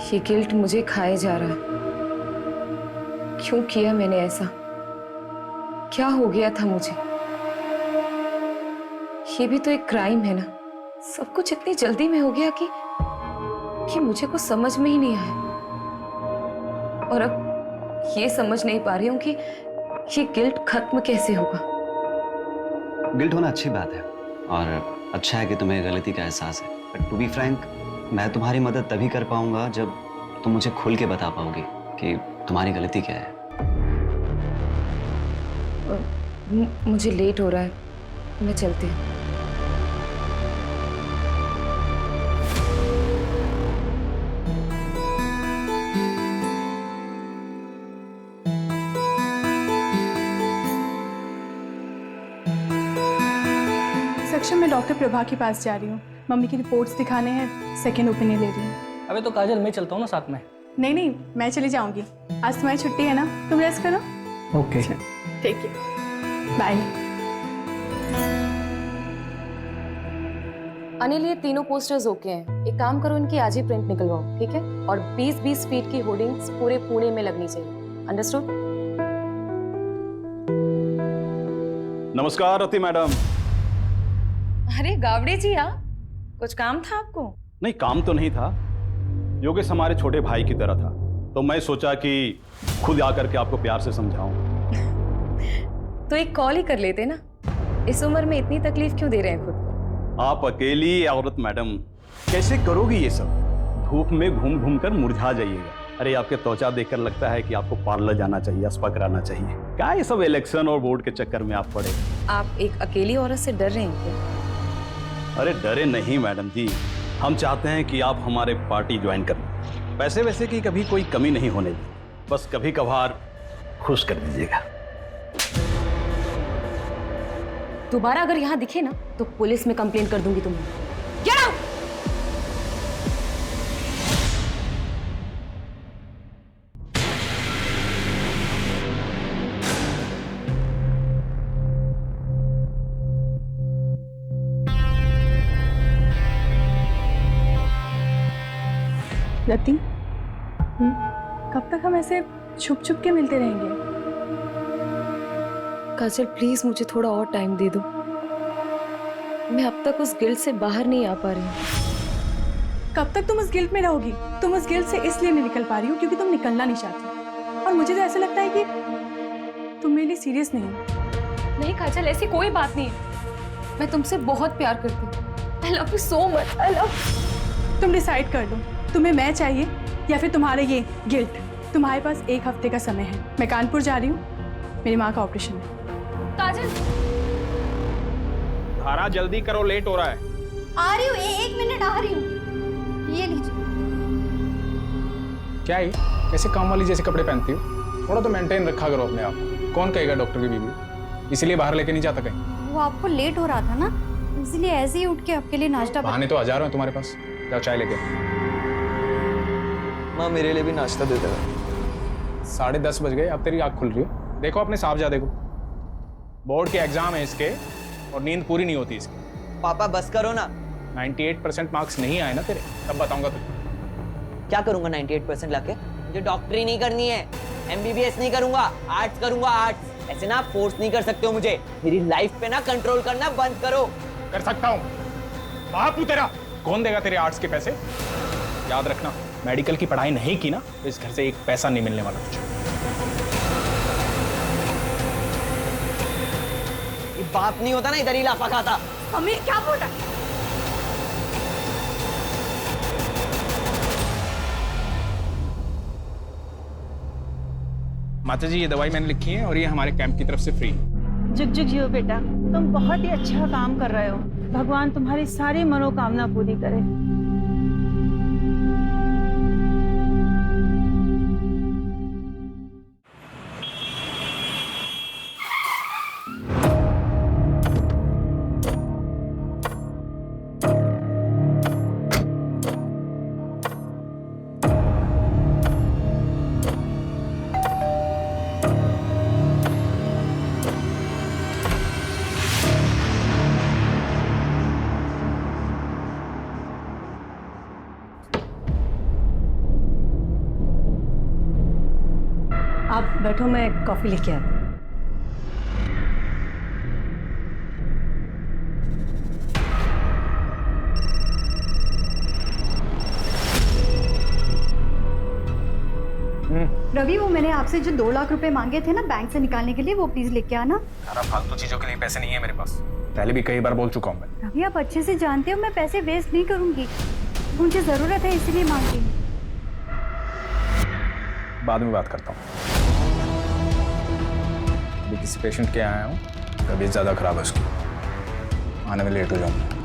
ये गिल्ट मुझे खाए जा रहा है। क्यों किया मैंने ऐसा? क्या हो गया था मुझे? ये भी तो एक क्राइम है ना। सब कुछ इतनी जल्दी में हो गया कि मुझे कुछ समझ में ही नहीं आया। और अब ये समझ नहीं पा रही हूं कि ये गिल्ट खत्म कैसे होगा। गिल्ट होना अच्छी बात है और अच्छा है कि तुम्हें गलती का एहसास है। बट टू बी फ्रैंक, मैं तुम्हारी मदद तभी कर पाऊंगा जब तुम मुझे खुल के बता पाओगी कि तुम्हारी गलती क्या है। मुझे लेट हो रहा है, मैं चलती हूँ। सेक्शन में डॉक्टर प्रभा के पास जा रही हूँ। मम्मी की रिपोर्ट्स दिखाने हैं, सेकेंड ओपिनियन ले रही हूँ। अबे तो काजल, मैं चलता हूँ ना साथ में। नहीं नहीं, मैं चली जाऊंगी। आज तुम्हारी छुट्टी है ना, तुम रेस्ट करो। ओके ठीक है, बाय। अनिल, ये तीनों पोस्टर्स ओके हैं। एक काम करो, इनकी आज ही प्रिंट निकलवाओ, ठीक है? और 20-20 फीट की होर्डिंग्स पूरे पुणे में लगनी चाहिए। अंडरस्टूड? नमस्कार रति मैडम। अरे गावड़े जी, आप कुछ काम था आपको? नहीं, काम तो नहीं था। योगेश हमारे छोटे भाई की तरह था, तो मैं सोचा कि खुद आकर के आपको प्यार से समझाऊं। तो एक कॉल ही कर लेते ना। इस उम्र में इतनी तकलीफ क्यों दे रहे हैं खुद को? आप अकेली औरत मैडम, कैसे करोगी ये सब? धूप में घूम घूम कर मुरझा जाइएगा। अरे आपके त्वचा देखकर लगता है कि आपको पार्लर जाना चाहिए, स्पा कराना चाहिए। क्या ये सब इलेक्शन और वोट के चक्कर में आप पड़े? आप एक अकेली औरत से डर रहे हैं क्या? अरे डरे नहीं मैडम जी, हम चाहते हैं कि आप हमारे पार्टी ज्वाइन कर लें। पैसे वैसे की कभी कोई कमी नहीं होने दी, बस कभी कभार खुश कर दीजिएगा। दोबारा अगर यहाँ दिखे ना तो पुलिस में कंप्लेंट कर दूंगी तुम्हें। Get out! रति, कब तक हम ऐसे छुप छुप के मिलते रहेंगे? काजल प्लीज मुझे थोड़ा और टाइम दे दो। मैं अब तक उस गिल्ट से बाहर नहीं आ पा रही हूँ। कब तक तुम उस गिल्ट में रहोगी? तुम उस गिल्ट से इसलिए नहीं निकल पा रही हो क्योंकि तुम निकलना नहीं चाहती। और मुझे तो ऐसा लगता है कि तुम मेरे लिए सीरियस नहीं हो। नहीं काजल, ऐसी कोई बात नहीं है। मैं तुमसे बहुत प्यार करती हूँ। I love you so much. I love. तुम डिसाइड कर लो, तुम्हें मैं चाहिए या फिर तुम्हारे ये गिल्ट। तुम्हारे पास 1 हफ्ते का समय है। मैं कानपुर जा रही हूँ, मेरी माँ का ऑपरेशन है। काजल, धारा जल्दी करो, लेट हो रहा है। आ रही हूँ, 1 मिनट आ रही हूँ। ये लीजिए। क्या है? कैसे काम वाली जैसे कपड़े पहनती हो? थोड़ा तो मेंटेन रखा करो अपने आप को। कौन कहेगा डॉक्टर की बीवी? इसीलिए बाहर लेके नहीं जाता कहीं। वो आपको लेट हो रहा था ना, इसलिए ऐसे ही उठ के आपके लिए नाश्ता बहाने तो हजारों हैं तुम्हारे पास। जाओ चाय लेके। माँ मेरे लिए भी नाश्ता दे देना। 10:30 बज गए, अब तेरी आँख खुल रही है। देखो अपने साहबजादे को, बोर्ड के एग्जाम है इसके और नींद पूरी नहीं होती इसकी। पापा बस करो ना। 98% मार्क्स नहीं आए ना तेरे, तब बताऊंगा तुझे। क्या करूंगा 98% लाके? मुझे डॉक्टरी नहीं करनी है, MBBS नहीं करूंगा, आर्ट्स करूंगा, आर्ट्स। ऐसे ना फोर्स नहीं कर सकते हो मुझे। मेरी लाइफ पे ना कंट्रोल करना बंद करो। कर सकता हूँ, बापू तेरा। कौन देगा तेरे आर्ट्स के पैसे? याद रखना, मेडिकल की पढ़ाई नहीं की ना तो इस घर से 1 पैसा नहीं मिलने वाला तुझे। ये बाप नहीं होता ना, इधर ही लाफा खाता। हमें क्या बोल रहा है? माता जी, ये दवाई मैंने लिखी है और ये हमारे कैंप की तरफ से फ्री है। जुग जुग जियो बेटा, तुम बहुत ही अच्छा काम कर रहे हो। भगवान तुम्हारी सारी मनोकामना पूरी करे। आप बैठो, मैं कॉफी लेके आती हूँ। रवि, वो मैंने आपसे जो 2 लाख रुपए मांगे थे ना बैंक से निकालने के लिए, वो प्लीज लेके आना। सारा फालतू चीजों के लिए पैसे नहीं है मेरे पास, पहले भी कई बार बोल चुका हूँ मैं। रवि, आप अच्छे से जानते हो मैं पैसे वेस्ट नहीं करूंगी, मुझे जरूरत है इसीलिए मांग रही हूँ। बाद में बात करता हूँ। अभी किसी पेशेंट के यहाँ आया हूँ, तबीयत ज्यादा खराब है उसकी, आने में लेट हो जाऊंगा।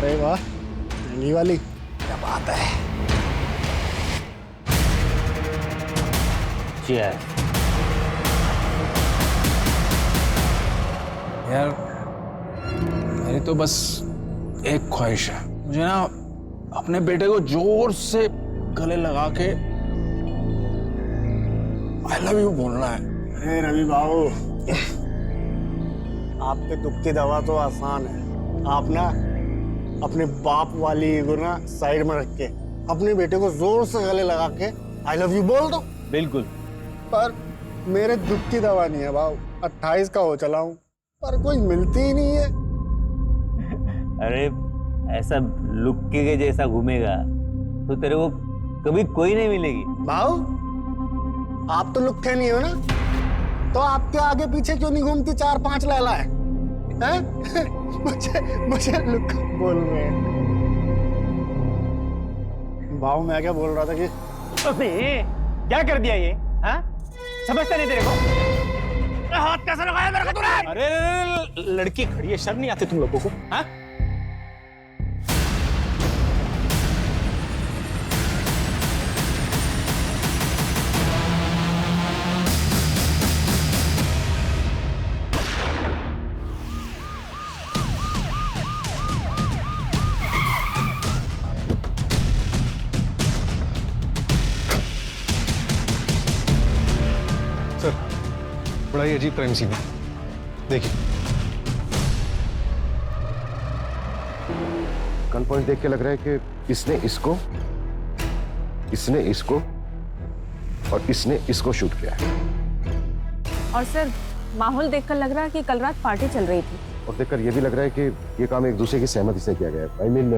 अरे वाह, महंगी वाली, क्या बात है। यार मेरी तो बस एक ख्वाहिश है, मुझे ना अपने बेटे को जोर से गले लगा के आई लव यू बोलना है। अरे रवि बाबू, आपके दुख की दवा तो आसान है। आप ना अपने बाप वाली ईगो ना साइड में रख के अपने बेटे को जोर से गले लगा के आई लव यू बोल दो। बिल्कुल। पर मेरे दुख की दवा नहीं है बाबू, 28 का हो चला हूँ पर कोई मिलती ही नहीं है। अरे ऐसा लुक्के के जैसा घूमेगा तो तेरे को कभी कोई नहीं मिलेगी। भाऊ, आप तो लुक्के नहीं हो ना, तो आपके आगे पीछे क्यों नहीं घूमती 4-5 लैला है? मुझे लुक बोल रहे हैं। भाऊ, मैं क्या बोल रहा था कि क्या कर दिया ये? हाँ? समझता नहीं तेरे को? हाथ कैसे लगाया मेरे को तूने? अरे लड़की खड़ी है, शर्म नहीं आती तुम लोगों को? हाँ? सर, बड़ा ही अजीब क्राइम सीन है, देखिए। गन पॉइंट देख के लग रहा है कि इसने इसको और इसने इसको शूट किया है। और सर, माहौल देखकर लग रहा है कि कल रात पार्टी चल रही थी। और देखकर यह भी लग रहा है कि ये काम एक दूसरे की सहमति से किया गया है। I mean,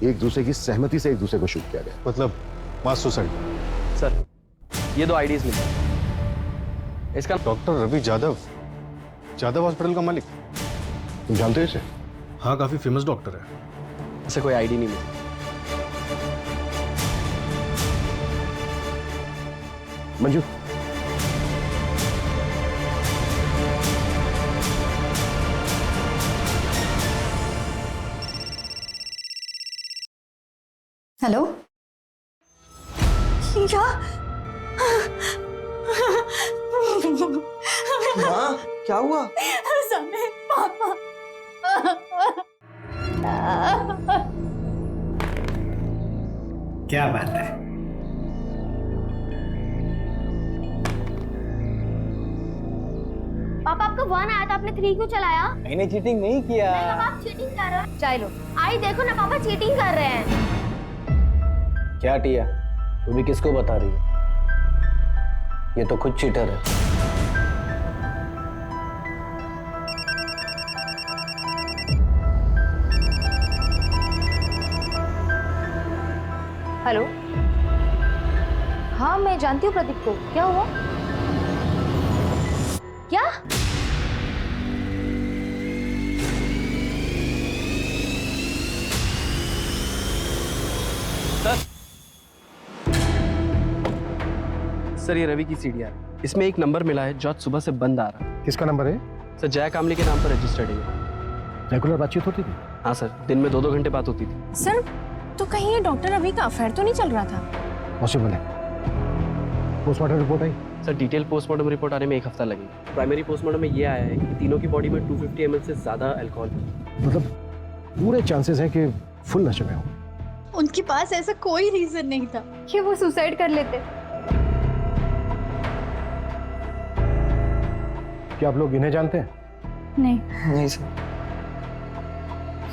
एक दूसरे की सहमति से एक दूसरे को शूट किया गया। मतलब मास सुसाइड। सर, ये 2 आईडीज मिले। इसका डॉक्टर रवि यादव हॉस्पिटल का मालिक। तुम जानते हो इसे? हाँ, काफी फेमस डॉक्टर है। इसे कोई आईडी नहीं मिली। मंजू, हेलो, क्या? माँ, क्या हुआ? समय, पापा। क्या बात है? पापा, आपका 1 आया था, आपने 3 क्यों चलाया? मैंने चीटिंग नहीं किया। पापा, आप चीटिंग कर रहे हो। चाय लो। आई देखो ना पापा, चीटिंग कर रहे हैं। क्या टिया, तू भी किसको बता रही है? ये तो खुद चीटर है। हेलो, हाँ मैं जानती हूँ प्रदीप को। क्या हुआ? क्या? सर ये रवि की सीढ़ी है, इसमें एक नंबर मिला है जो आज सुबह से बंद आ रहा है। किसका नंबर है? सर जय कामली के नाम पर रजिस्टर्ड है। रेगुलर बातचीत होती थी? हाँ सर, दिन में 2-2 घंटे बात होती थी। सर तो कहीं ये डॉक्टर रवि का अफेयर तो नहीं चल रहा था? पॉसिबल है। पोस्टमार्टम रिपोर्ट आई? सर डिटेल पोस्टमार्टम रिपोर्ट आने में 1 हफ्ता लगेगा। प्राइमरी पोस्टमार्टम में ये आया है कि तीनों की बॉडी में 250 ml से ज्यादा अल्कोहल है। मतलब पूरे चांसेस हैं कि फुल नशे में हो। उनके पास ऐसा कोई रीजन नहीं था कि वो सुसाइड कर लेते। क्या आप लोग इन्हें जानते हैं? नहीं नहीं सर।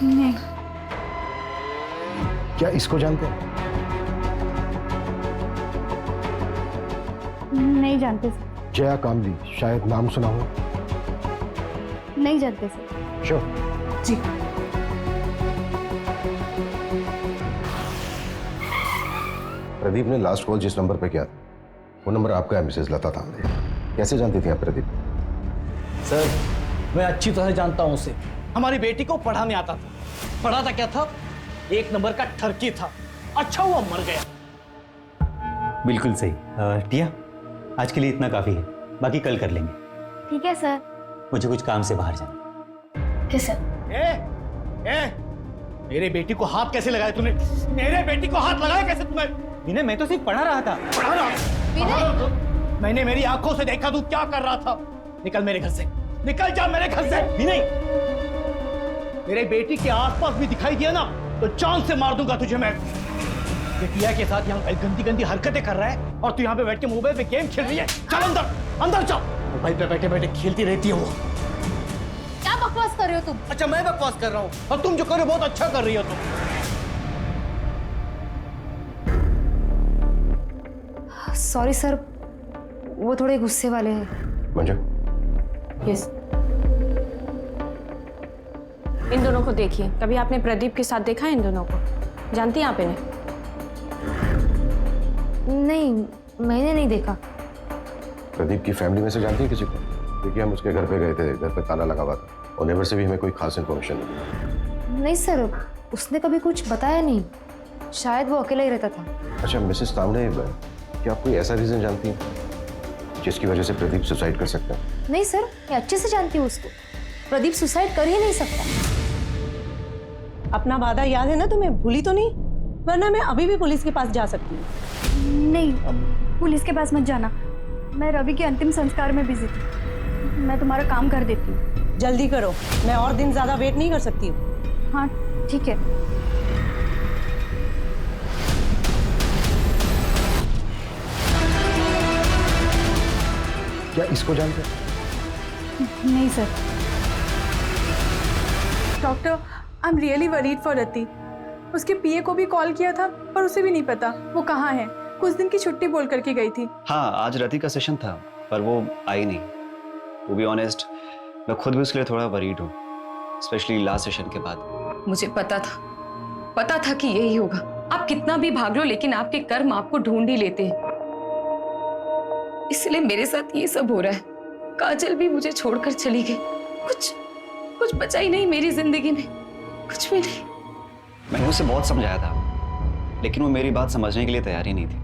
नहीं। क्या इसको जानते हैं? नहीं जानते सर। जया कामली, शायद नाम सुना हो। नहीं जानते सर। श्योर? जी। प्रदीप ने लास्ट कॉल जिस नंबर पे किया था वो नंबर आपका है मिसेज लता तांबे। कैसे जानती थी आप प्रदीप? सर मैं अच्छी तरह जानता हूं उसे। हमारी बेटी को पढ़ाने आता था। पढ़ा था क्या था? 1 नंबर का ठरकी था। अच्छा हुआ मर गया। बिल्कुल सही। टिया, आज के लिए इतना काफी है, बाकी कल कर लेंगे। ठीक है सर। मुझे कुछ काम से बाहर जाना। Okay sir. मेरे बेटी को हाथ कैसे लगाया तूने? मेरे बेटी को हाथ लगाया कैसे तूने? विनय, मैं तो सिर्फ पढ़ा रहा था। पढ़ा रहा? मैंने मेरी आंखों से देखा तू क्या कर रहा था। निकल मेरे घर से, निकल जा मेरे घर से। विनय, मेरे बेटी के आसपास भी दिखाई दिया ना तो जान से मार दूंगा तुझे मैं। ये टिया के साथ यहाँ गंदी गंदी हरकतें कर रहा है और तू यहाँ पे बैठ के मोबाइल पे गेम खेल रही है। चल अंदर, अंदर चल। मोबाइल पे बैठे बैठे खेलती रहती है वो। क्या बकवास कर रहे हो तुम? अच्छा मैं बकवास कर रहा हूँ और तुम जो कर रहे हो बहुत अच्छा कर रही हो तुम। सॉरी सर, वो थोड़े गुस्से वाले हैं। मंजू, यस। इन दोनों को देखिए, कभी आपने प्रदीप के साथ देखा है इन दोनों को? जानती हैं आप इन्हें? नहीं, मैंने नहीं देखा। प्रदीप की फैमिली में से जानती है किसी को? क्योंकि हम उसके घर पे गए थे, घर पे ताला लगा हुआ था और नेबर से भी हमें कोई खास इन्फॉर्मेशन नहीं मिली। नहीं सर, उसने कभी कुछ बताया नहीं। शायद वो अकेला ही रहता था। अच्छा मिसेस तांबे, क्या आप कोई ऐसा रीजन जानती हैं जिसकी वजह से प्रदीप सुसाइड कर सकता है? नहीं सर, मैं अच्छे से जानती हूँ उसको। प्रदीप सुसाइड कर ही नहीं सकता। अपना वादा याद है ना तुम्हें? भूली तो नहीं? वरना मैं अभी भी पुलिस के पास जा सकती हूँ। नहीं, पुलिस के पास मत जाना। मैं रवि के अंतिम संस्कार में बिजी थी। मैं तुम्हारा काम कर देती हूँ। जल्दी करो, मैं और दिन ज्यादा वेट नहीं कर सकती हूँ। हाँ ठीक है। क्या इसको जानते हैं? नहीं sir. Doctor, I am really worried for Rati. उसके पीए को भी कॉल किया था पर उसे भी नहीं पता वो कहाँ है। कुछ दिन की छुट्टी बोल करके गई थी। हाँ, आज रति का सेशन था पर वो आई नहीं। टू बी ऑनेस्ट, मैं खुद भी उसके लिए थोड़ा वरीड हूँ, स्पेशली लास्ट सेशन के बाद। मुझे पता था कि यही होगा। आप कितना भी भाग लो लेकिन आपके कर्म आपको ढूंढ ही लेते हैं। इसलिए मेरे साथ ये सब हो रहा है। काजल भी मुझे छोड़कर चली गई। कुछ बचा ही नहीं मेरी जिंदगी में, कुछ भी नहीं। मैंने उसे बहुत समझाया था लेकिन वो मेरी बात समझने के लिए तैयार ही नहीं थी।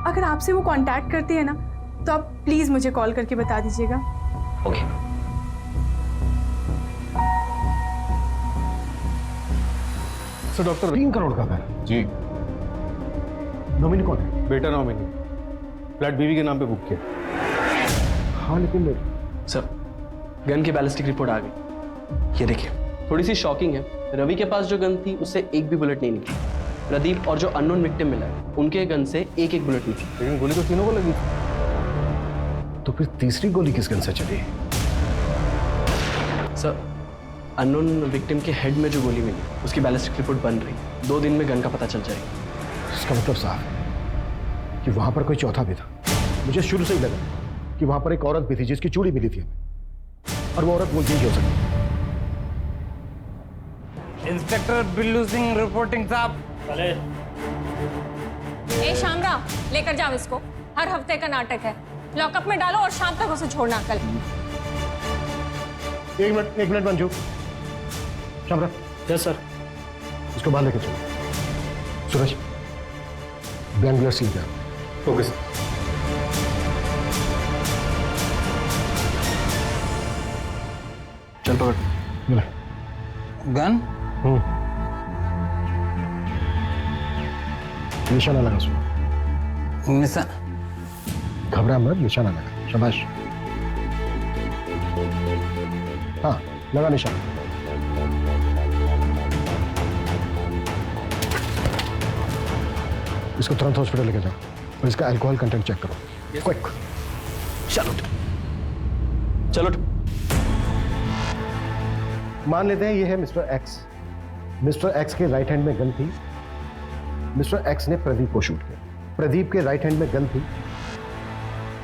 अगर आपसे वो कांटेक्ट करती है ना तो आप प्लीज मुझे कॉल करके बता दीजिएगा। ओके। सर डॉक्टर, 3 करोड़ का घर जी। नॉमिनी कौन है? बेटा नॉमिनी, फ्लैट बीवी के नाम पे बुक किया। हाँ लेकिन सर गन की बैलिस्टिक रिपोर्ट आ गई। ये देखिए, थोड़ी सी शॉकिंग है। रवि के पास जो गन थी उससे एक भी बुलेट नहीं निकली। प्रदीप और जो अननोन विक्टिम मिला है उनके गन से एक बुलेट निकली। लेकिन गोली तो तीनों को लगी थी। तो फिर तीसरी गोली किस गन से चली? सर अननोन विक्टिम के हेड में जो गोली मिली उसकी बैलिस्टिक रिपोर्ट बन रही है। 2 दिन में गन का पता चल जाएगा। इसका मतलब साफ है कि वहां पर कोई चौथा भी था। मुझे शुरू से ही लगा कि वहां पर एक औरत भी थी जिसकी चूड़ी मिली थी हमें, और वो औरत वो यही हो सकती। इंस्पेक्टर बिल्लू सिंह रिपोर्टिंग साहब। ए शामराव, लेकर जाओ इसको। हर हफ्ते का नाटक है। लॉकअप में डालो और शाम तक उसे छोड़ना। कल 1 minute Manju. Shamrao. Yes sir. इसको बाहर लेके चलो। सूरज, बैंगलोर सील कर। Okay sir. पकड़। ले। गन? निशाना लगा उसमें। निशाना? घबरा मत, निशाना लगा। शाबाश। हाँ, लगा निशाना। इसको तुरंत हॉस्पिटल लेके जाओ और इसका अल्कोहल कंटेंट चेक करो। क्विक। चलो चलो। मान लेते हैं ये है मिस्टर एक्स। मिस्टर एक्स के राइट हैंड में गन थी। मिस्टर एक्स ने प्रदीप को शूट किया। प्रदीप के राइट हैंड में गन थी।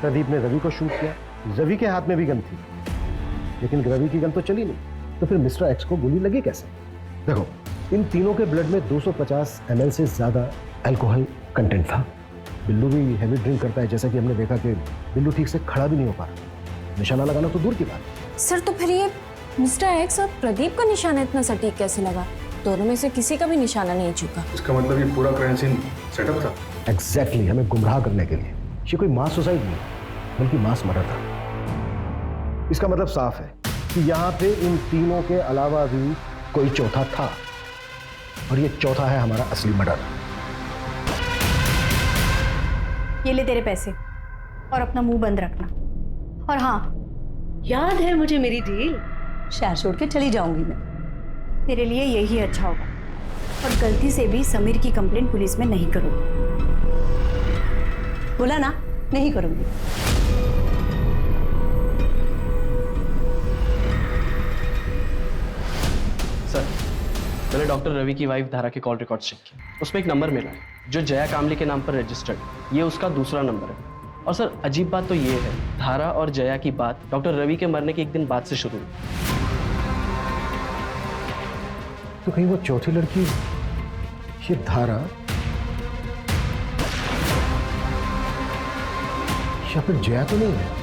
प्रदीप ने रवि को शूट किया। रवि के हाथ में भी गन थी, लेकिन रवि की गन तो चली नहीं, तो फिर मिस्टर एक्स को गोली लगी कैसे? देखो, इन तीनों के ब्लड में 250 ml से ज्यादा अल्कोहल कंटेंट था। बिल्लू भी हैवी ड्रिंक करता है, जैसा कि हमने देखा कि बिल्लू ठीक से खड़ा भी नहीं हो पा रहा। निशाना लगाना तो दूर की बात। सर तो फिर ये मिस्टर एक्स और प्रदीप का निशाना इतना सटीक कैसे लगा? दोनों में से किसी का भी निशाना नहीं चुका। इसका मतलब ये पूरा क्राइम सीन सेटअप था। एग्जैक्टली, हमें गुमराह करने के लिए। ये कोई मास सुसाइड नहीं, बल्कि मास मर्डर था। इसका मतलब साफ है कि यहाँ पे इन तीनों के अलावा भी कोई चौथा था, और ये चौथा है हमारा असली मर्डर। ये ले तेरे पैसे और अपना मुंह बंद रखना। और हाँ, याद है मुझे मेरी डील। शहर छोड़ के चली जाऊंगी मैं। तेरे लिए यही अच्छा होगा। और गलती से भी समीर की कंप्लेंट पुलिस में नहीं करूंगी। बोला ना, नहीं करूंगी। सर, पहले डॉक्टर रवि की वाइफ धारा के कॉल रिकॉर्ड चेक किए। उसमें एक नंबर मिला है जो जया कामली के नाम पर रजिस्टर्ड। ये उसका दूसरा नंबर है। और सर, अजीब बात तो ये है, धारा और जया की बात डॉक्टर रवि के मरने के एक दिन बाद से शुरू हुई। तो कहीं वो चौथी लड़की ये धारा या फिर जया तो नहीं है?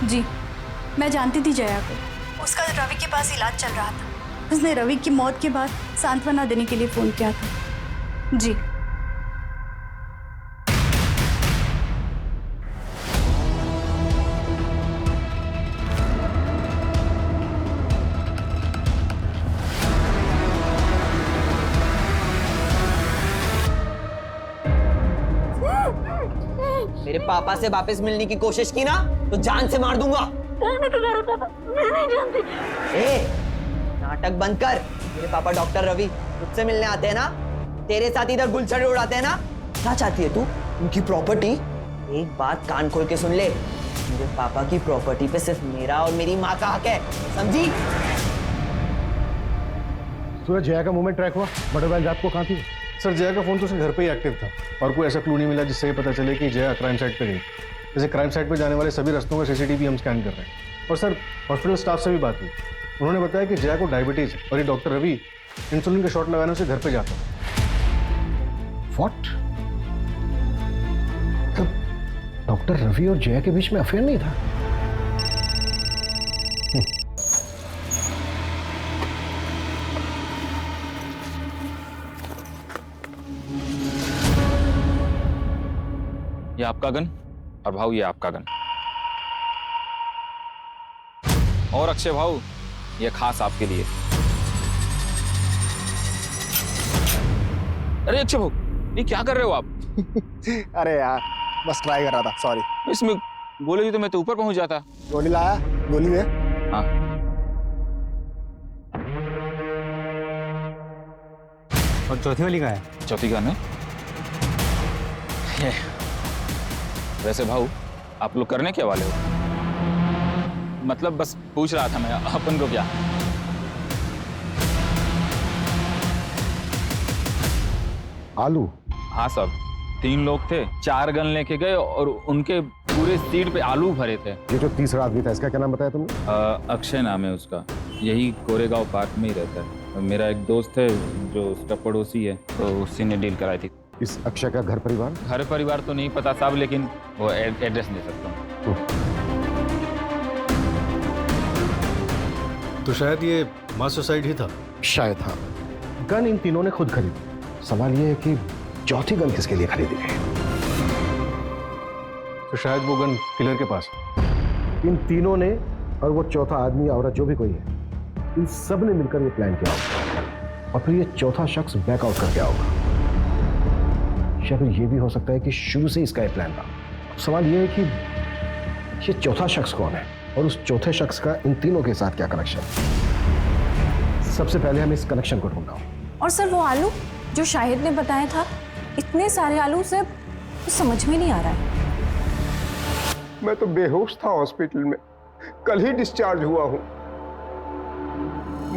जी, मैं जानती थी जया को। उसका रवि के पास इलाज चल रहा था। उसने रवि की मौत के बाद सांत्वना देने के लिए फोन किया था। जी। मेरे पापा से वापस मिलने की कोशिश की ना तो जान से मार दूंगा। कौन है तुम्हारे पापा? मैं नहीं जानती। ए, नाटक बंद कर। मेरे पापा डॉक्टर रवि मुझसे मिलने आते हैं ना, तेरे साथ इधर गुलछड़े उड़ाते हैं ना। क्या चाहती है तू? उनकी प्रॉपर्टी? एक बात कान खोल के सुन ले, मेरे पापा की प्रॉपर्टी पे सिर्फ मेरा और मेरी माँ का हक है, समझी? सूरज, जया का मूवमेंट ट्रैक हुआ? मर्डर वाली रात को कहाँ थी? सर, जया का फोन तो उसके घर पे ही एक्टिव था और कोई ऐसा क्लू नहीं मिला जिससे ये पता चले कि जया क्राइम साइट पे गई। जैसे क्राइम साइट पे जाने वाले सभी रास्तों का सीसीटीवी हम स्कैन कर रहे हैं। और सर, हॉस्पिटल स्टाफ से भी बात हुई। उन्होंने बताया कि जया को डायबिटीज है और ये डॉक्टर रवि इंसुलिन के शॉट लगाने से घर पे जाता है। व्हाट? डॉक्टर रवि और जया के बीच में अफेयर नहीं था? ये आपका गन और भाऊ ये आपका गन। और अक्षय भाऊ, ये खास आपके लिए। अरे अक्षय भाऊ, ये क्या कर रहे हो आप? अरे यार, बस ट्राई कर रहा था, सॉरी। इसमें गोली दी तो मैं तो ऊपर पहुंच जाता। गोली लाया? गोली दे। हाँ। और चौथी वाली का है? चौथी का नहीं। वैसे भाऊ, आप लोग करने क्या वाले हो? मतलब बस पूछ रहा था मैं, अपन को क्या? आलू? हाँ साहब, 3 लोग थे, 4 गन लेके गए और उनके पूरे सीट पे आलू भरे थे। ये जो तीसरा आदमी था, इसका क्या नाम बताया तुमने? अक्षय नाम है उसका। यही कोरेगांव पार्क में ही रहता है। मेरा एक दोस्त है जो उसका पड़ोसी है, तो उसी ने डील कराई थी। इस अक्षय का घर परिवार? घर परिवार तो नहीं पता साहब, लेकिन वो एड्रेस दे सकता हूँ। तो शायद ये मास सुसाइड ही था। शायद हाँ। गन इन तीनों ने खुद खरीदी। सवाल ये है कि चौथी गन किसके लिए खरीदी गई? तो शायद वो गन किलर के पास है। इन तीनों ने और वो चौथा आदमी औरत जो भी कोई है, इन सब ने मिलकर ये प्लान किया होगा और फिर ये चौथा शख्स बैकआउट करके आओगा। या फिर ये भी हो सकता है कि शुरू से इसका ये प्लान था। सवाल ये है कि ये चौथा शख्स कौन है और उस चौथे शख्स का इन तीनों के साथ क्या कनेक्शन है। सबसे पहले हम इस कनेक्शन को ढूंढना होगा। और सर वो आलू जो शाहिद ने बताया था, इतने सारे आलू से तो समझ में नहीं आ रहा है। मैं तो बेहोश था हॉस्पिटल में, कल ही डिस्चार्ज हुआ हूं।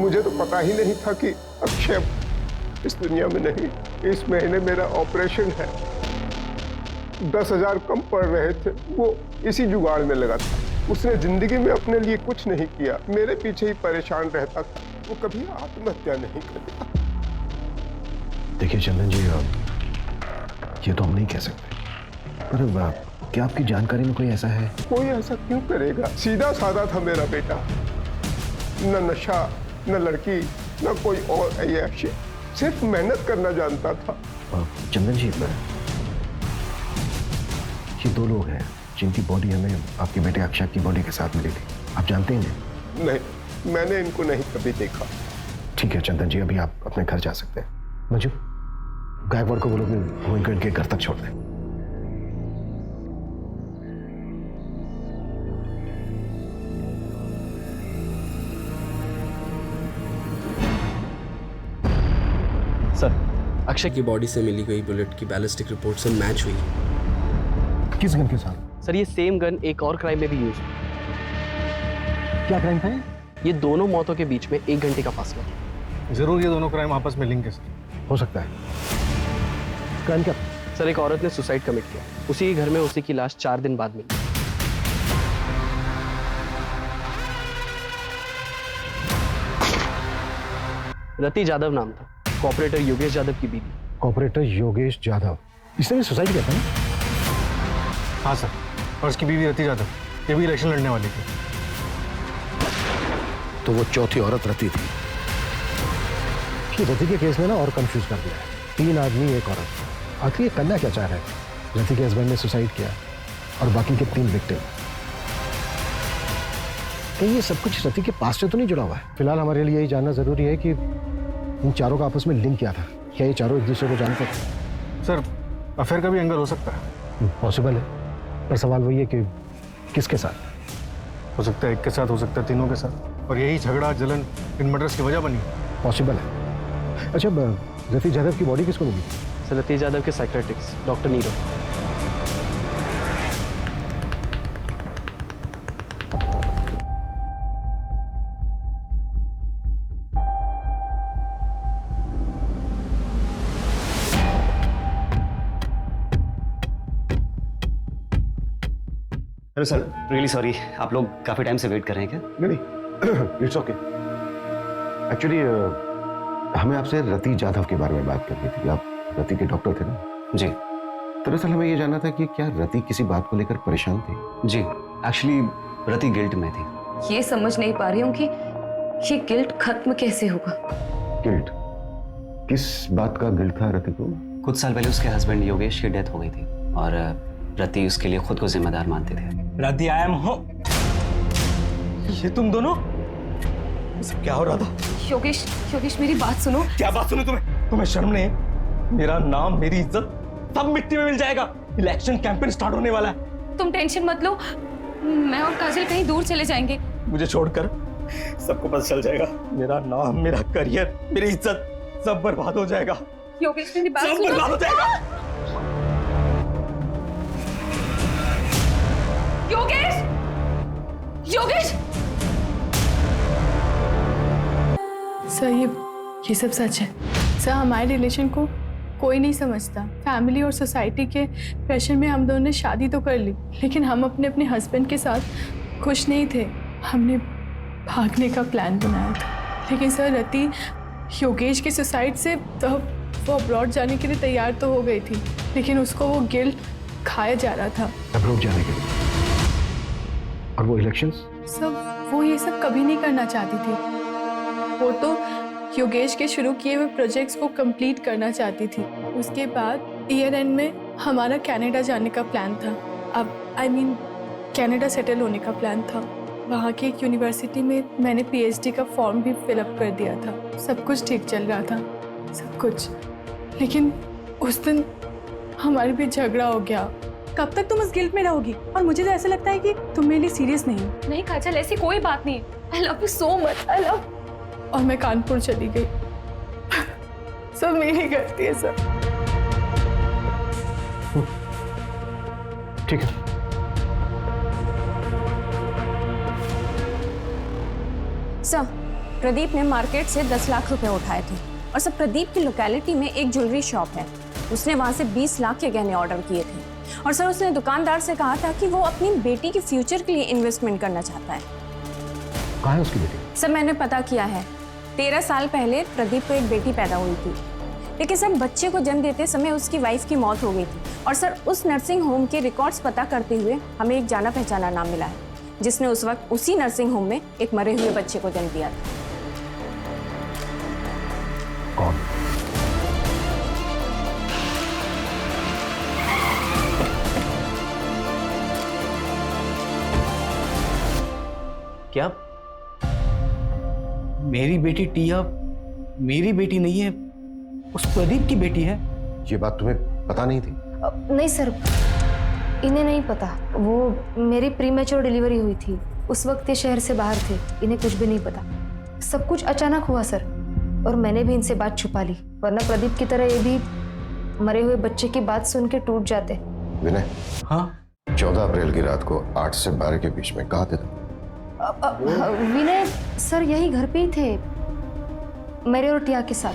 मुझे तो पता ही नहीं था कि अक्षय इस दुनिया में नहीं। इस महीने मेरा ऑपरेशन है। 10,000 कम पड़ रहे थे, वो इसी जुगाड़ में लगा था। उसने जिंदगी में अपने लिए कुछ नहीं किया, मेरे पीछे ही परेशान रहता था। वो कभी आत्महत्या नहीं करेगा। देखिए चंदन जी, ये तो हम नहीं कह सकते, पर क्या आपकी जानकारी में कोई ऐसा है? कोई ऐसा क्यों करेगा? सीधा साधा था मेरा बेटा, न नशा, न लड़की, न कोई और ऐश, सिर्फ मेहनत करना जानता था। चंदन जी, ये दो लोग हैं जिनकी बॉडी हमें आपके बेटे अक्षय की बॉडी के साथ मिली थी। आप जानते हैं? नहीं, मैंने इनको नहीं कभी देखा। ठीक है चंदन जी, अभी आप अपने घर जा सकते हैं। मंजू, गायकवाड़ को बोलो गोविंद के घर तक छोड़ दें। सर, अक्षय की बॉडी से मिली गई बुलेट की बैलिस्टिक रिपोर्ट से मैच हुई। किस गन के साथ? सर, ये सेम गन एक और क्राइम में भी यूज हुई। क्या क्राइम था? ये दोनों मौतों के बीच में 1 घंटे का फासला था। जरूर ये दोनों क्राइम आपस में लिंक हो सकता है। क्राइम क्या? सर, एक औरत ने सुसाइड कमिट किया, उसी के घर में उसी की लाश 4 दिन बाद मिली। रति जादव नाम था, कॉपरेटर योगेश यादव की बीवी। कॉपरेटर योगेश यादव, इसने भी सुसाइड किया था ना? हाँ सर, और उसकी बीवी रति यादव, ये भी इलेक्शन लड़ने वाली थी। तो वो चौथी औरत रति थी। रति के केस में ना और कंफ्यूज कर दिया है। 3 आदमी, 1 औरत। आखिर ये करना क्या चाह रहे हैं? रति के हस्बैंड ने सुसाइड किया और बाकी के 3 विक्टिम। कहीं ये सब कुछ रति के पास से तो नहीं जुड़ा हुआ है? फिलहाल हमारे लिए यही जानना जरूरी है कि इन चारों का आपस में लिंक क्या था। क्या ये चारों एक दूसरे को जानते थे? सर, अफेयर का भी एंगल हो सकता है। पॉसिबल है, पर सवाल वही है कि किसके साथ? हो सकता है एक के साथ, हो सकता है तीनों के साथ, और यही झगड़ा जलन इन मर्डर्स की वजह बनी। पॉसिबल है। अच्छा, रति यादव की बॉडी किसको मिली? सर, रति यादव के psychiatrist doctor Nirav. Hello sir, really sorry, आप लोग काफी टाइम से वेट कर रहे हैं क्या? नहीं, इट्स ओके। एक्चुअली हमें आपसे रति यादव के बारे में बात करनी थी। आप रति के डॉक्टर थे ना? जी। दरअसल हमें ये जानना था कि क्या रति किसी बात को लेकर परेशान थी? जी, एक्चुअली रति गिल्ट में थी। ये समझ नहीं पा रही हूँ कि ये गिल्ट खत्म कैसे होगा। गिल्ट? किस बात का गिल्ट था रति को? कुछ साल पहले उसके हस्बैंड योगेश की डेथ हो गई थी और रति उसके लिए खुद को जिम्मेदार मानते थे। रति, आई एम हो। ये तुम दोनों? सब क्या हो रहा था? योगेश, योगेश मेरी बात सुनो। क्या बात सुनो? तुम्हें शर्म नहीं? मेरा नाम, मेरी इज्जत सब मिट्टी में मिल जाएगा। इलेक्शन कैंपेन स्टार्ट होने वाला है। तुम टेंशन मत लो, मैं और काजल कहीं दूर चले जाएंगे। मुझे छोड़कर सबको पता चल जाएगा। मेरा नाम, मेरा करियर, मेरी इज्जत सब बर्बाद हो जाएगा। योगेश मेरी बात सब सुनो। बर्बाद हो जाएगा। योगेश, योगेश। सर, ये सब सच है। सर, हमारे रिलेशन को कोई नहीं समझता। फैमिली और सोसाइटी के प्रेशर में हम दोनों ने शादी तो कर ली, लेकिन हम अपने हस्बैंड के साथ खुश नहीं थे। हमने भागने का प्लान बनाया था, लेकिन सर रति योगेश की सुसाइड से तो वो अब्रॉड जाने के लिए तैयार तो हो गई थी, लेकिन उसको वो गिल्ट खाया जा रहा था। अब्रॉड जाने के लिए? और वो इलेक्शंस? सब वो ये सब कभी नहीं करना चाहती थी। वो तो योगेश के शुरू किए हुए प्रोजेक्ट्स को कंप्लीट करना चाहती थी। उसके बाद ईयर एंड में हमारा कनाडा जाने का प्लान था। अब कनाडा सेटल होने का प्लान था। वहाँ की एक यूनिवर्सिटी में मैंने PhD का फॉर्म भी फिलअप कर दिया था। सब कुछ ठीक चल रहा था, सब कुछ। लेकिन उस दिन हमारे बीच झगड़ा हो गया। कब तक तुम उस गिल्ट में रहोगी? और मुझे तो ऐसा लगता है कि तुम मेरे लिए सीरियस नहीं हो। नहीं काजल, ऐसी कोई बात नहीं। I love you so much, I love. और मैं कानपुर चली गई। सब मेरी गलती है सर। ठीक है। सर, प्रदीप ने मार्केट से 10 लाख रुपए उठाए थे और सर प्रदीप की लोकेलिटी में एक ज्वेलरी शॉप है, उसने वहां से 20 लाख के गहने ऑर्डर किए थे और सर उसने दुकानदार से कहा था कि वो अपनी बेटी के फ्यूचर के लिए इन्वेस्टमेंट करना चाहता है। कहाँ है उसकी बेटी? सर मैंने पता किया है, 13 साल पहले प्रदीप को एक बेटी पैदा हुई थी, लेकिन सर बच्चे को जन्म देते समय उसकी वाइफ की मौत हो गई थी और सर उस नर्सिंग होम के रिकॉर्ड्स पता करते हुए हमें एक जाना पहचाना नाम मिला है जिसने उस वक्त उसी नर्सिंग होम में एक मरे हुए बच्चे को जन्म दिया था। कौन? क्या मेरी बेटी टिया मेरी बेटी नहीं है, उस प्रदीप की बेटी है? ये बात तुम्हें पता नहीं थी? नहीं सर, इन्हें नहीं पता। वो मेरी प्रीमेच्योर डिलीवरी हुई थी, उस वक्त ये शहर से बाहर थे, इन्हें कुछ भी नहीं पता। सब कुछ अचानक हुआ सर, और मैंने भी इनसे बात छुपा ली, वरना प्रदीप की तरह ये भी मरे हुए बच्चे की बात सुन के टूट जाते। विनय, हाँ? 14 अप्रैल की रात को 8 से 12 के बीच में कहाँ थे तुम? विनय सर यही घर पे ही थे, मेरे और टिया के साथ।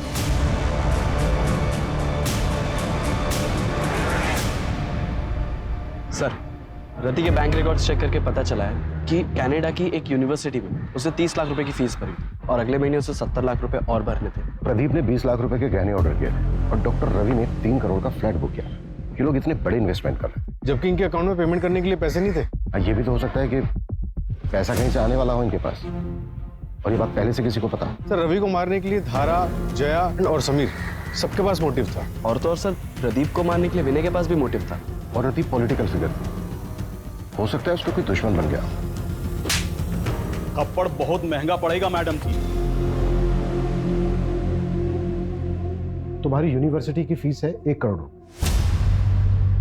सर, रति के बैंक रिकॉर्ड्स चेक करके पता चला है कि कनाडा की एक यूनिवर्सिटी में उसे 30 लाख रुपए की फीस भरी और अगले महीने उसे 70 लाख रुपए और भरने थे। प्रदीप ने 20 लाख रुपए के गहने ऑर्डर किए थे और डॉक्टर रवि ने 3 करोड़ का फ्लैट बुक किया। ये लोग इतने बड़े इन्वेस्टमेंट कर रहे थे, जबकि इनके अकाउंट में पेमेंट करने के लिए पैसे नहीं थे। ये भी तो हो सकता है कि पैसा कहीं से आने वाला हो इनके पास, और ये बात पहले से किसी को पता? सर, रवि को मारने के लिए धारा, जया और समीर सबके पास मोटिव था। और तो और सर, प्रदीप को मारने के लिए विनय के पास भी मोटिव था। और रति पॉलिटिकल फिगर थी, हो सकता है उसको कोई दुश्मन बन गया। थप्पड़ बहुत महंगा पड़ेगा मैडम जी। तुम्हारी यूनिवर्सिटी की फीस है 1 करोड़।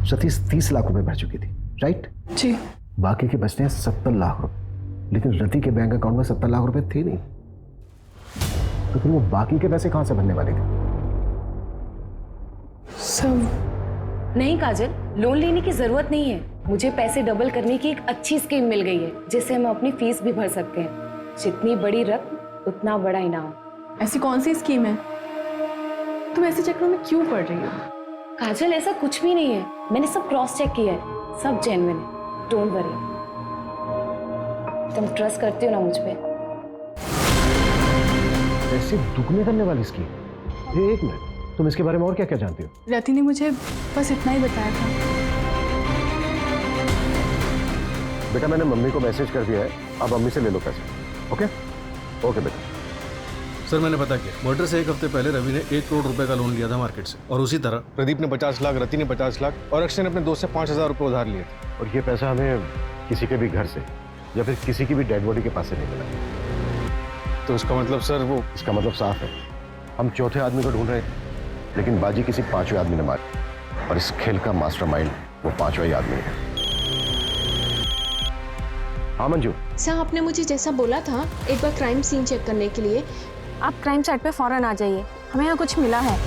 सतीश 30 लाख रुपए भर चुकी थी, राइट? जी। बाकी के बचते हैं 70 लाख रुपए, लेकिन रति के बैंक अकाउंट में 70 लाख रुपए थे नहीं, तो फिर वो बाकी के पैसे कहां से भरने वाले थे? सब नहीं काजल, लोन लेने की जरूरत नहीं है। मुझे पैसे डबल करने की एक अच्छी स्कीम मिल गई है, जिससे हम अपनी फीस भी भर सकते हैं। जितनी बड़ी रकम उतना बड़ा इनाम। ऐसी कौन सी स्कीम है? तुम ऐसे चक्रों में क्यों पड़ रही हो? काजल, ऐसा कुछ भी नहीं है, मैंने सब क्रॉस चेक किया है, सब जेन्युइन है, डोंट वरी। तुम ट्रस्ट करती हो ना मुझ पे? ऐसे दुगने करने वाली स्कीम? एक मिनट, तुम इसके बारे में और क्या क्या जानती हो? रति ने मुझे बस इतना ही बताया था। बेटा, मैंने मम्मी को मैसेज कर दिया है, अब मम्मी से ले लो पैसे। ओके ओके बेटा। सर, मैंने पता किया, मर्डर से 1 हफ्ते पहले रवि ने 1 करोड़ रुपए का लोन लिया था मार्केट से, और उसी तरह प्रदीप ने 50 लाख, रति ने 50 लाख और अक्षय ने अपने दोस्त से 5,000 रुपए उधार लिए थे। और ये पैसा हमें किसी के भी घर से या फिर किसी की भी डेड बॉडी के पास से नहीं मिला। तो इसका मतलब सर, वो इसका मतलब साफ है, हम चौथे आदमी को ढूंढ रहे थे, लेकिन बाजी किसी 5वें आदमी ने मारी, और इस खेल का मास्टरमाइंड वो 5वां ही आदमी है। हाँ मंजू? सर, आपने मुझे जैसा बोला था एक बार क्राइम सीन चेक करने के लिए, आप क्राइम साइट पे फौरन आ जाइए, हमें यहाँ कुछ मिला है।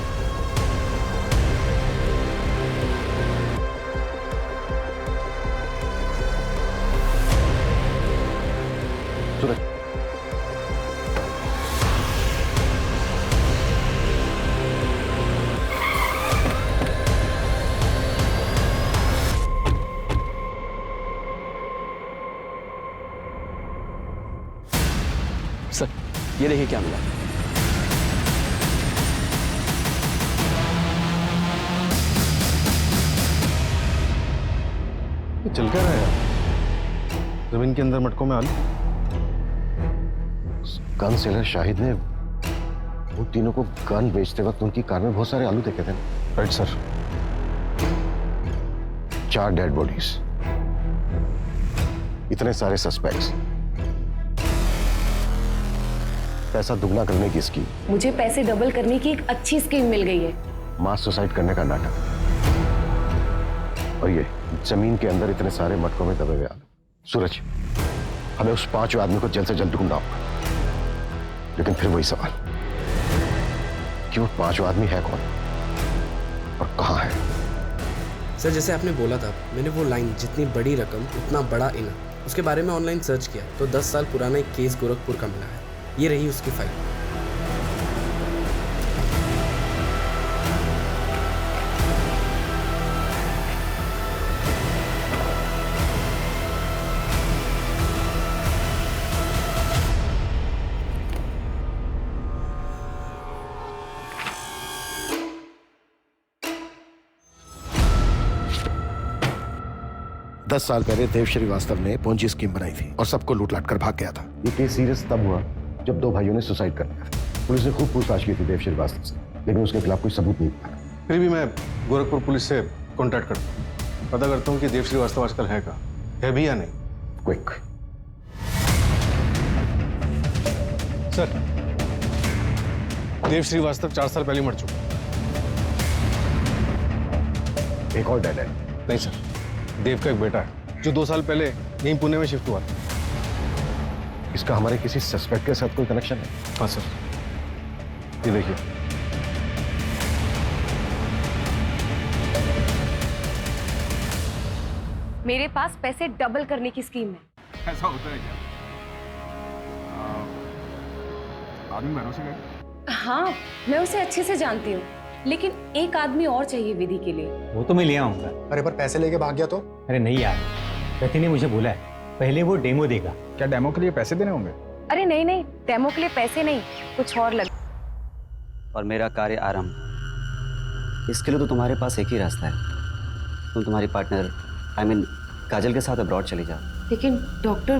सूरज, सर, ये देखिए क्या मिला। ये चल क्या रहा है यार? जमीन के अंदर मटकों में आलू। गन सेलर शाहिद ने वो तीनों को गन बेचते वक्त उनकी कार में बहुत सारे आलू देखे थे ना? Right sir. 4 डेड बॉडीज, इतने सारे सस्पेक्ट्स, पैसा दुगना करने की स्कीम, मुझे पैसे डबल करने की एक अच्छी स्कीम मिल गई है। मास सुसाइड करने का नाटक, और ये जमीन के अंदर इतने सारे मटकों में दबे हुए आलू। सूरज, हमें उस 5 आदमी को जल्द से जल्द ढूंढना होगा, लेकिन फिर वही सवाल कि वो 5 आदमी है कौन और कहां है? सर जैसे आपने बोला था, मैंने वो लाइन जितनी बड़ी रकम उतना बड़ा इनाम, उसके बारे में ऑनलाइन सर्च किया तो 10 साल पुराना एक केस गोरखपुर का मिला है। ये रही उसकी फाइल। दस साल पहले देव श्रीवास्तव ने पोंजी स्कीम बनाई थी और सबको लूट लाट कर भाग गया था। ये केस सीरियस तब हुआ जब 2 भाइयों ने सुसाइड कर लिया। पुलिस ने खूब पूछताछ की थी देव श्रीवास्तव से, लेकिन उसके खिलाफ कोई सबूत नहीं था। फिर भी मैं गोरखपुर पुलिस से कांटेक्ट करता हूँ, पता करता हूँ कि देव श्रीवास्तव आजकल है कहाँ, है भी या नहीं। क्विक सर, देव श्रीवास्तव 4 साल पहले मर चुका। एक और डेड है? नहीं सर, देव का एक बेटा है जो 2 साल पहले यहीं पुणे में शिफ्ट हुआ था। इसका हमारे किसी सस्पेक्ट के साथ कोई कनेक्शन है? हाँ सर, ये देखिए। मेरे पास पैसे डबल करने की स्कीम है। ऐसा होता है क्या? आदमी भरोसे का? हाँ, मैं उसे अच्छे से जानती हूँ, लेकिन एक आदमी और चाहिए विधि के लिए। वो तो मैं ले आऊंगा। अरे पर पैसे लेके भाग गया तो? अरे नहीं यार, रति ने मुझे बोला है पहले वो डेमो देगा। क्या डेमो के लिए पैसे देने होंगे? अरे नहीं नहीं, डेमो के लिए पैसे नहीं, कुछ और लग। और मेरा कार्य आरंभ। इसके लिए तो तुम्हारे पास एक ही रास्ता है, तुम तुम्हारी पार्टनर काजल के साथ अब्रॉड चली जाओ। लेकिन डॉक्टर,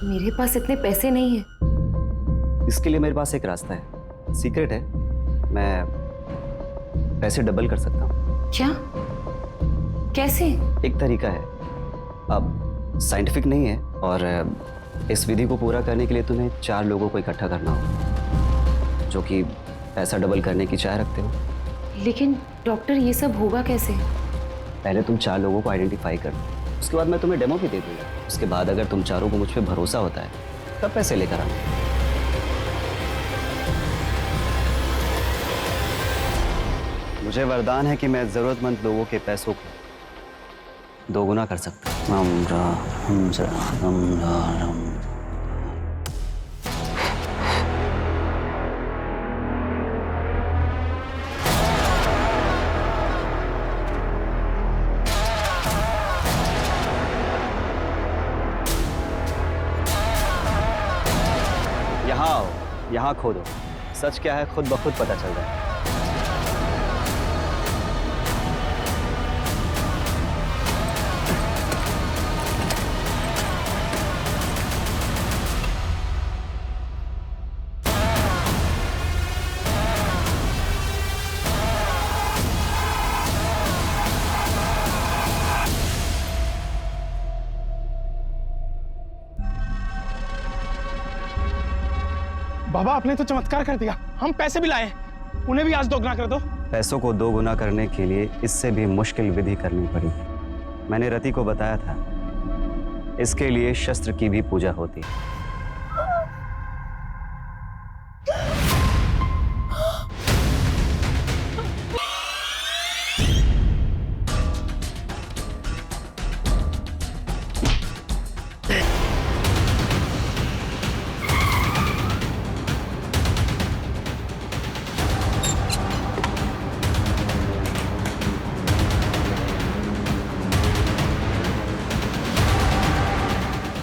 मेरे पास इतने पैसे नहीं है। इसके लिए मेरे पास एक रास्ता है, सीक्रेट है, मैं पैसे डबल कर सकता हूँ। क्या? कैसे? एक तरीका है, अब साइंटिफिक नहीं है, और इस विधि को पूरा करने के लिए तुम्हें 4 लोगों को इकट्ठा करना हो जो कि पैसा डबल करने की चाह रखते हो। लेकिन डॉक्टर, ये सब होगा कैसे? पहले तुम 4 लोगों को आइडेंटिफाई कर लो, उसके बाद मैं तुम्हें डेमो भी दे दूंगा। उसके बाद अगर तुम चारों को मुझ पर भरोसा होता है तब पैसे लेकर आना। मुझे वरदान है कि मैं जरूरतमंद लोगों के पैसों को 2 गुना कर सकता हूँ। यहाँ आओ, यहाँ खोदो, सच क्या है खुद ब खुद पता चल रहा है। बाबा, आपने तो चमत्कार कर दिया, हम पैसे भी लाए, उन्हें भी आज 2 गुना कर दो। पैसों को 2 गुना करने के लिए इससे भी मुश्किल विधि करनी पड़ी। मैंने रति को बताया था, इसके लिए शस्त्र की भी पूजा होती है।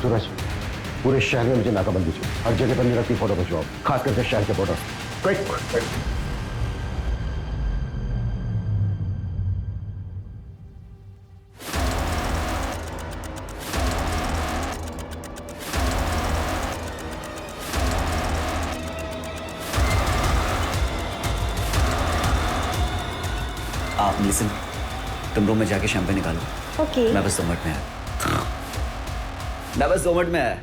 सूरज, पूरे शहर में मुझे नाकाबंदी चाहिए, हर जगह पर मेरा की फोटो खिंचवाओ, खास करके शहर के बॉर्डर। क्विक। लिसन, तुम रूम में जाके शैम्पेन निकालो। ओके। मैं बस 2 मिनट में आया। मैं बस 2 मिनट में आया।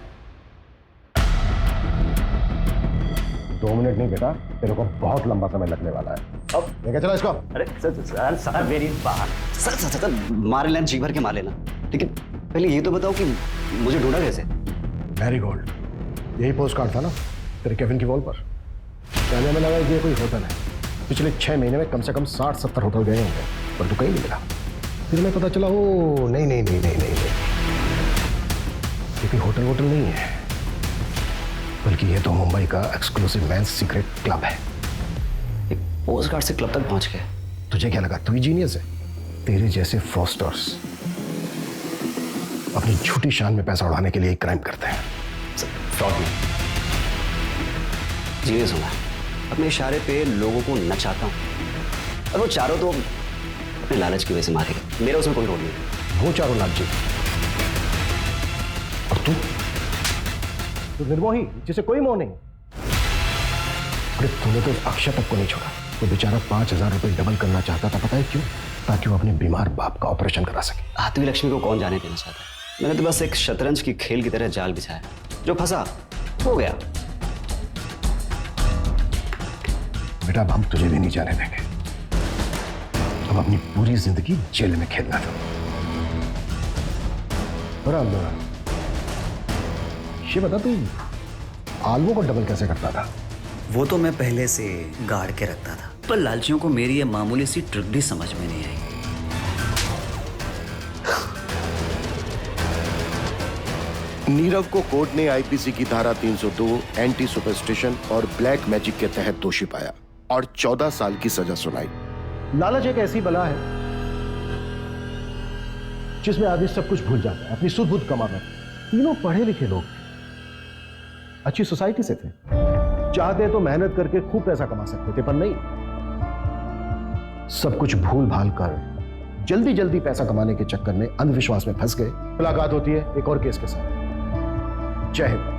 2 मिनट नहीं बेटा, तेरे को बहुत लंबा समय लगने वाला है। अब लेके चलो इसको। अरे सर मेरी बात सर मार लेना, जी भर के मार लेना, लेकिन पहले ये तो बताओ कि मुझे ढूंढा कैसे? मैरी गोल्ड, यही पोस्ट कार्ड था ना तेरे केविन की वॉल पर। कहने में लगा कि ये कोई होटल है। पिछले 6 महीने में कम से कम 60-70 होटल गए होंगे, पर तू कहीं नहीं मिला। फिर मैं पता चला ओ नहीं, ये कोई होटल नहीं है, बल्कि ये तो मुंबई का एक्सक्लूसिव मेंस सीक्रेट क्लब है। एक पोस्ट कार्ड से क्लब तक पहुंच गए। तुझे क्या लगा तू ही जीनियस है? तेरे जैसे फ्रॉस्टर्स अपनी झूठी शान में पैसा उड़ाने के लिए एक क्राइम करते हैं। फ्रॉड में जीनियस हूं मैं। अपने इशारे पे लोगों को नचाता हूं, और वो चारों तो अपने लालच की वजह से मारे गए। मेरा उसमें कोई रोल नहीं। वो चारों लालची, और तू निर्मोही जिसे कोई मोह नहीं। अरे तूने तो अक्षय तक को नहीं छोड़ा। वो बेचारा 5000 रुपए डबल करना चाहता था, पता है क्यों? ताकि वो अपने बीमार बाप का ऑपरेशन करा सके। आत्मी लक्ष्मी को कौन जाने देना चाहता है? मैंने तो बस एक शतरंज की खेल की तरह जाल बिछाया, जो फंसा हो गया। बेटा अब हम तुझे भी नहीं जाने देंगे। हम अपनी पूरी जिंदगी जेल में खेलना था। ये बता तू आलवों को डबल कैसे करता था? वो तो मैं पहले से गाड़ के रखता था, पर लालचियों को मेरी ये मामूली सी ट्रिक भी समझ में नहीं आई। नीरव को कोर्ट ने आईपीसी की धारा 302 एंटी सुपरस्टिशन और ब्लैक मैजिक के तहत दोषी पाया और 14 साल की सजा सुनाई। लालच एक ऐसी बला है जिसमें आदमी सब कुछ भूल जाता है, अपनी सुध बुध कमा कर। तीनों पढ़े लिखे लोग थे, अच्छी सोसाइटी से थे, चाहते तो मेहनत करके खूब पैसा कमा सकते थे, पर नहीं, सब कुछ भूल भाल कर जल्दी जल्दी पैसा कमाने के चक्कर में अंधविश्वास में फंस गए। मुलाकात होती है एक और केस के साथ। जय हिंद।